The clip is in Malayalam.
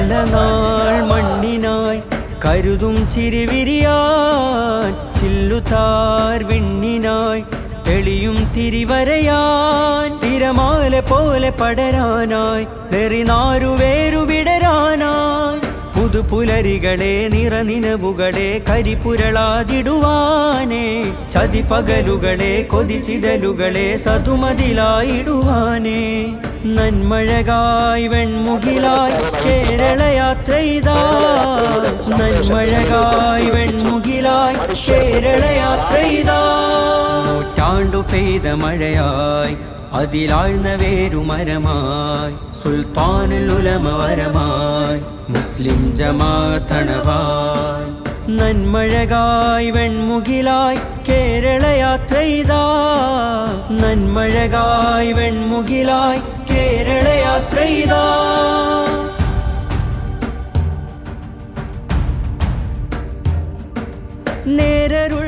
പല നാൾ മണ്ണിനായി കരുതും ചിരിവിരിയാൻ ചില്ലുതാർ വിണ്ണിനായി തെളിയും തിരിവരയാൻ തിരമാല പോലെ പടരാനായി നെറിനാരുവേരു വിടരാനായി പുതുപുലരികളെ നിറനിനവുകളെ കരിപുരളാതിടുവാനേ ചതിപകലുകളെ കൊതിച്ചിതലുകളെ സതുമതിലായിടുവാനേ നന്മഴകായി വെൺമുകിലായി കേരളയാത്രയിതാ നന്മഴകായി വെൺമുകിലായി കേരളയാത്രയിതാ നൂറ്റാണ്ടു പെയ്ത മഴയായി അതിലാഴ്ന്ന വേരുമരമായി സുൽത്താനുൽ ഉലമ വരമായി മുസ്ലിം ജമാഅത്തണവായി നന്മഴകായി വെൺമുകിലായി കേരളയാത്രയിതാ നന്മഴകായി വെൺമുകിലായി കേരളയാത്രയിതാ നേരരുൾ